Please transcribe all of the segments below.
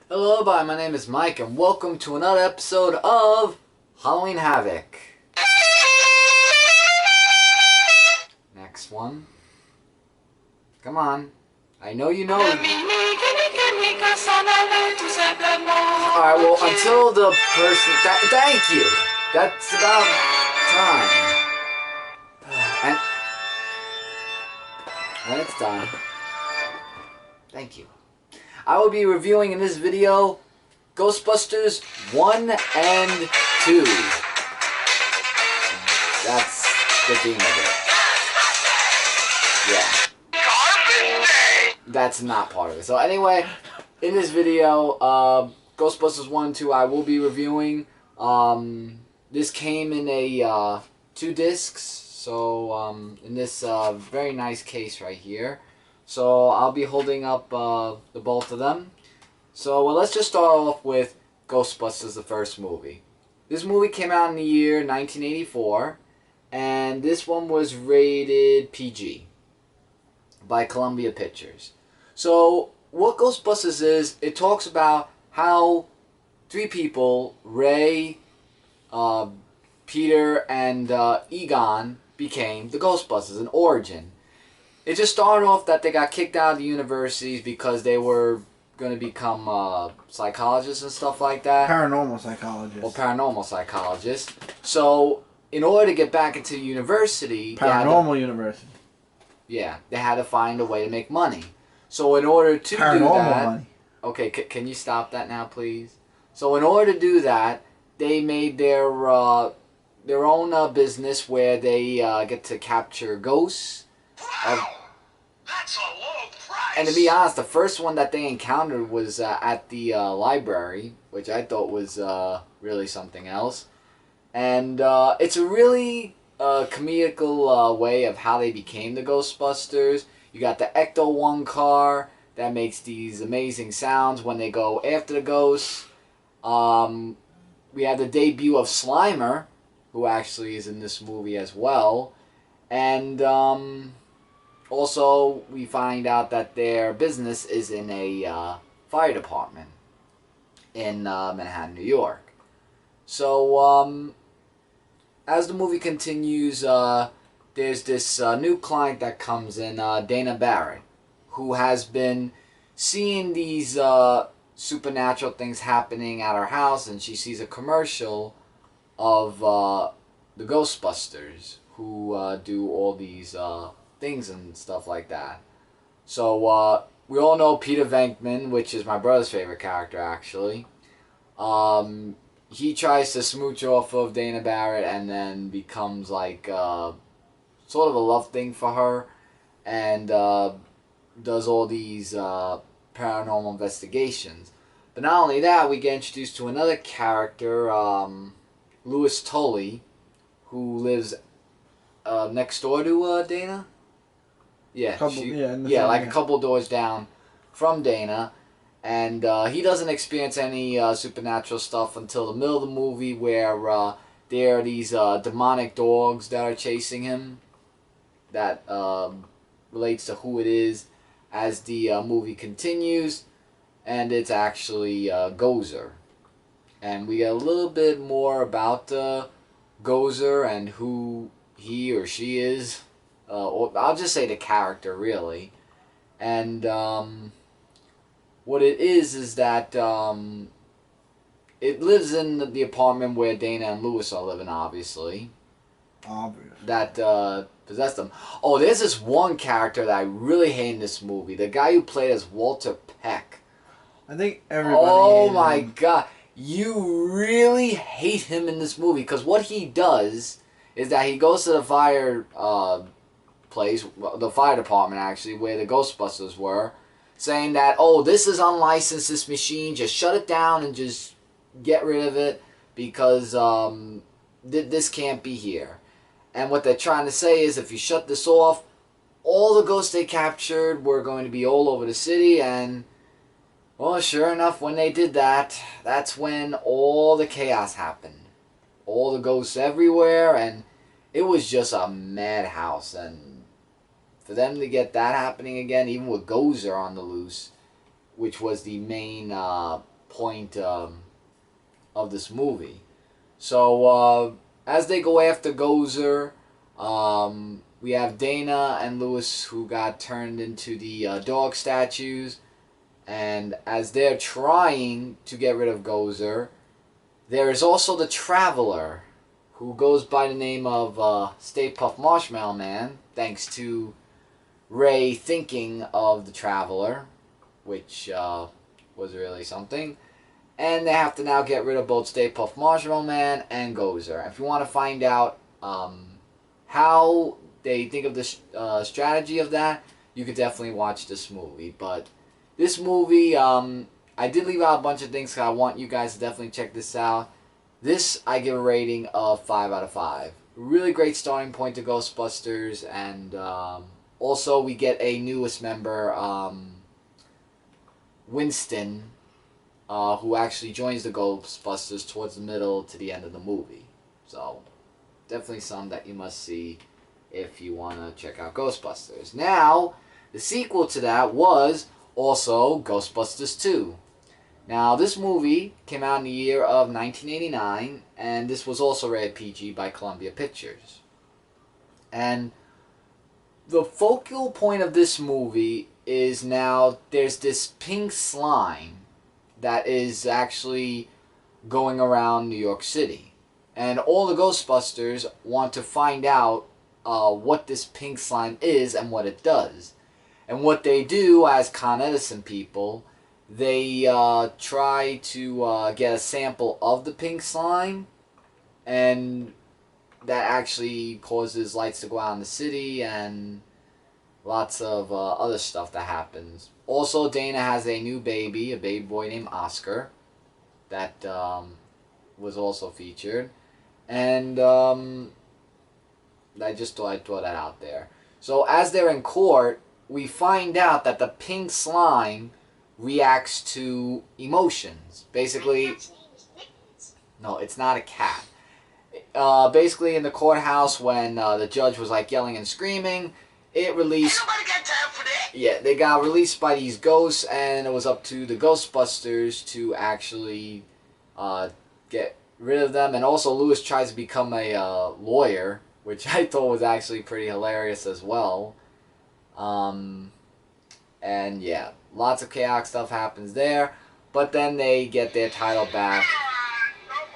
Hello everybody, my name is Mike and welcome to another episode of Halloween Havoc. Next one. Come on. I know you know. Alright, well, until the person... thank you! That's about time. And when it's done, thank you. I will be reviewing in this video Ghostbusters 1 and 2. That's the theme of it. Yeah. That's not part of it. So anyway, in this video, Ghostbusters 1 and 2 I will be reviewing. This came in a 2 discs. So in this very nice case right here. So I'll be holding up the both of them. So let's just start off with Ghostbusters, the first movie. This movie came out in the year 1984, and this one was rated PG by Columbia Pictures. So what Ghostbusters is, it talks about how 3 people, Ray, Peter, and Egon, became the Ghostbusters, an origin. It just started off that they got kicked out of the universities because they were going to become psychologists and stuff like that. Paranormal psychologists. Or paranormal psychologists. So, in order to get back into university... Paranormal university. Yeah, they had to find a way to make money. So, in order to paranormal do that... money. Okay, can you stop that now, please? So, in order to do that, they made their own business where they get to capture ghosts. That's a low price. And to be honest, the first one that they encountered was at the library, which I thought was really something else. And it's a really comedical way of how they became the Ghostbusters. You got the Ecto-1 car that makes these amazing sounds when they go after the ghosts. We have the debut of Slimer, who actually is in this movie as well. And... also, we find out that their business is in a fire department in Manhattan, New York. So, as the movie continues, there's this new client that comes in, Dana Barrett, who has been seeing these supernatural things happening at her house, and she sees a commercial of the Ghostbusters, who do all these... things and stuff like that. So, we all know Peter Venkman, which is my brother's favorite character, actually. He tries to smooch off of Dana Barrett and then becomes like, sort of a love thing for her. And, does all these, paranormal investigations. But not only that, we get introduced to another character, Louis Tully, who lives, next door to, Dana. Yeah, like a couple doors down from Dana, and he doesn't experience any supernatural stuff until the middle of the movie, where there are these demonic dogs that are chasing him. That relates to who it is as the movie continues, and it's actually Gozer, and we get a little bit more about Gozer and who he or she is. Or I'll just say the character, really. And what it is that it lives in the apartment where Dana and Louis are living, obviously. That possessed them. Oh, there's this one character that I really hate in this movie. The guy who played as Walter Peck. I think everybody Oh my god. You really hate him in this movie, because what he does is that he goes to the fire... place, the fire department actually, where the Ghostbusters were, saying that, oh, this is unlicensed, this machine, just shut it down and just get rid of it, because this can't be here. And what they're trying to say is, if you shut this off, all the ghosts they captured were going to be all over the city. And, well, sure enough, when they did that, that's when all the chaos happened. All the ghosts everywhere, and it was just a madhouse. And for them to get that happening again, even with Gozer on the loose, which was the main point of this movie. So as they go after Gozer, we have Dana and Lewis who got turned into the dog statues. And as they're trying to get rid of Gozer, there is also the Traveler, who goes by the name of Stay Puft Marshmallow Man, thanks to Ray thinking of the Traveler, which was really something. And they have to now get rid of both Stay Puft Marshmallow Man and Gozer. If you want to find out how they think of the strategy of that, you could definitely watch this movie. But this movie, I did leave out a bunch of things because I want you guys to definitely check this out. This, I give a rating of 5 out of 5. Really great starting point to Ghostbusters, and also we get a newest member, Winston, who actually joins the Ghostbusters towards the middle to the end of the movie. So, definitely some that you must see if you want to check out Ghostbusters. Now, the sequel to that was also Ghostbusters 2. Now, this movie came out in the year of 1989, and this was also rated PG by Columbia Pictures. And the focal point of this movie is now there's this pink slime that is actually going around New York City. And all the Ghostbusters want to find out what this pink slime is and what it does. And what they do as Con Edison people, they try to get a sample of the pink slime, and that actually causes lights to go out in the city and lots of other stuff that happens. Also, Dana has a new baby, a baby boy named Oscar, that was also featured. And I just thought I'd throw that out there. So as they're in court, we find out that the pink slime reacts to emotions. Basically, no, it's not a cat. Basically, in the courthouse, when the judge was like yelling and screaming, it released. Ain't nobody got time for that. Yeah, they got released by these ghosts, and it was up to the Ghostbusters to actually get rid of them. And also, Lewis tries to become a lawyer, which I thought was actually pretty hilarious as well. And yeah, lots of chaotic stuff happens there. But then they get their title back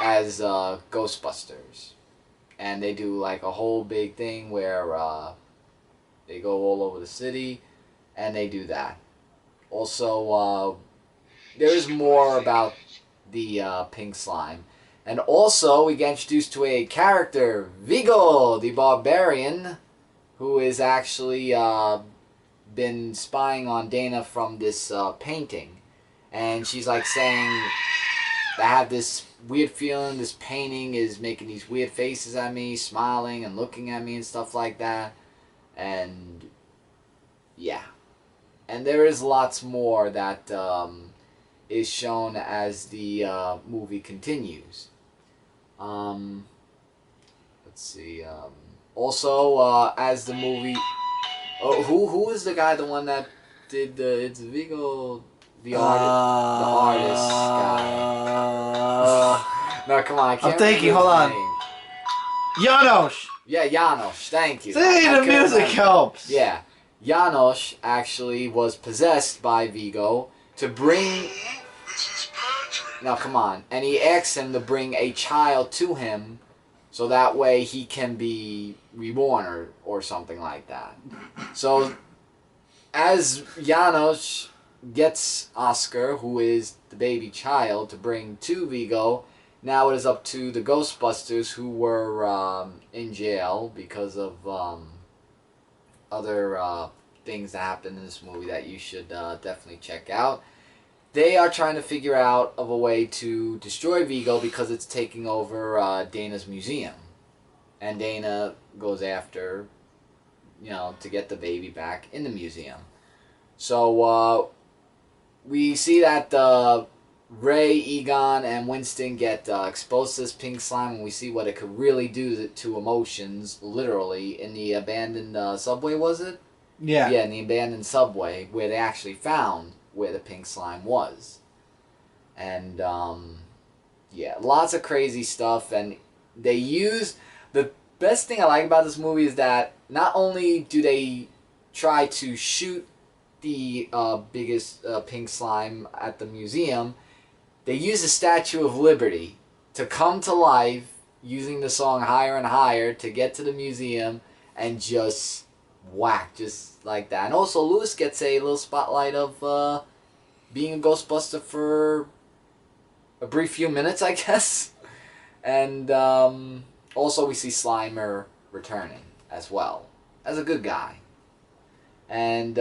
as Ghostbusters. And they do like a whole big thing where they go all over the city, and they do that. Also, there is more about the pink slime. And also, we get introduced to a character, Vigo, the Barbarian, who is actually been spying on Dana from this painting. And she's like saying, I have this weird feeling, this painting is making these weird faces at me, smiling and looking at me and stuff like that. And yeah. And there is lots more that is shown as the movie continues. Let's see. Also, as the movie... Oh, who is the guy, the one that did the... It's Vigo... The artist guy. No, come on, I can't. I'm thinking. Hold on. Janosch. Yeah, Janosch. Thank you. See, the music helps. Yeah, Janosch actually was possessed by Vigo to bring. This is Patrick. Now, come on, and he asks him to bring a child to him, so that way he can be reborn or something like that. So, as Janosch gets Oscar, who is the baby child, to bring to Vigo, now it is up to the Ghostbusters, who were in jail because of other things that happened in this movie that you should definitely check out. They are trying to figure out of a way to destroy Vigo because it's taking over Dana's museum. And Dana goes after, to get the baby back in the museum. So, we see that Ray, Egon, and Winston get exposed to this pink slime, and we see what it could really do to emotions, literally, in the abandoned subway, was it? Yeah. Yeah, in the abandoned subway, where they actually found where the pink slime was. And yeah, lots of crazy stuff. And they use the best thing I like about this movie is that not only do they try to shoot the biggest pink slime at the museum, they use the Statue of Liberty to come to life using the song Higher and Higher to get to the museum and just whack, just like that. And also Lewis gets a little spotlight of being a Ghostbuster for a brief few minutes, I guess. And also we see Slimer returning as well as a good guy. And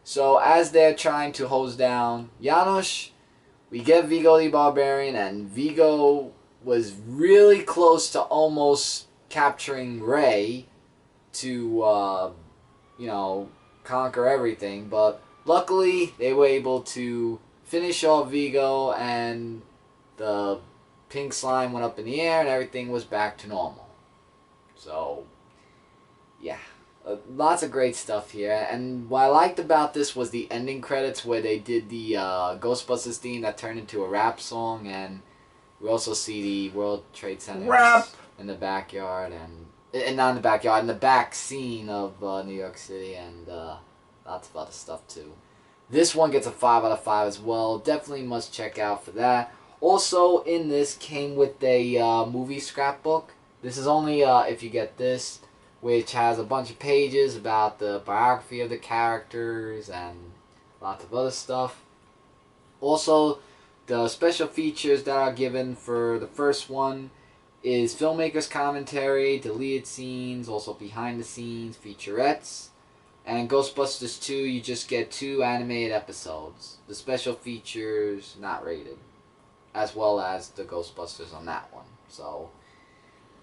so as they're trying to hose down Janosch, we get Vigo the Barbarian, and Vigo was really close to almost capturing Ray to, conquer everything. But luckily, they were able to finish off Vigo, and the pink slime went up in the air, and everything was back to normal. So, yeah. Lots of great stuff here, and what I liked about this was the ending credits where they did the Ghostbusters theme that turned into a rap song, and we also see the World Trade Center Rap in the backyard, and not in the backyard, in the back scene of New York City, and lots of other stuff too. This one gets a 5 out of 5 as well. Definitely must check out for that. Also in this came with a movie scrapbook. This is only if you get this, which has a bunch of pages about the biography of the characters and lots of other stuff. Also, the special features that are given for the first one is filmmakers' commentary, deleted scenes, also behind the scenes, featurettes. And Ghostbusters 2, you just get 2 animated episodes. The special features, not rated. As well as the Ghostbusters on that one. So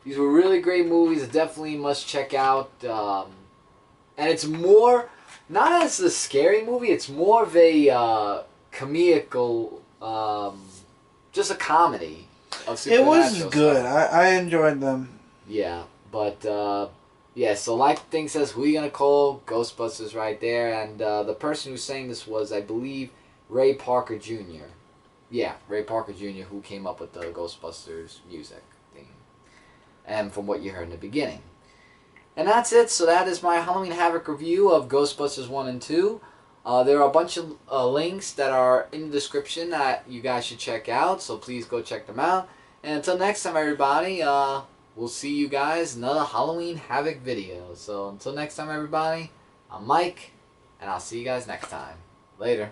these were really great movies. Definitely must check out. And it's more, not as a scary movie, it's more of a comedical, just a comedy of It was supernatural good. stuff. I enjoyed them. Yeah, but yeah, so like the thing says, who you gonna call? Ghostbusters right there. And the person who sang this was, I believe, Ray Parker Jr. Yeah, Ray Parker Jr., who came up with the Ghostbusters music theme. And from what you heard in the beginning. And that's it. So that is my Halloween Havoc review of Ghostbusters 1 and 2. There are a bunch of links that are in the description that you guys should check out. So please go check them out. And until next time, everybody, we'll see you guys in another Halloween Havoc video. So until next time, everybody, I'm Mike, and I'll see you guys next time. Later.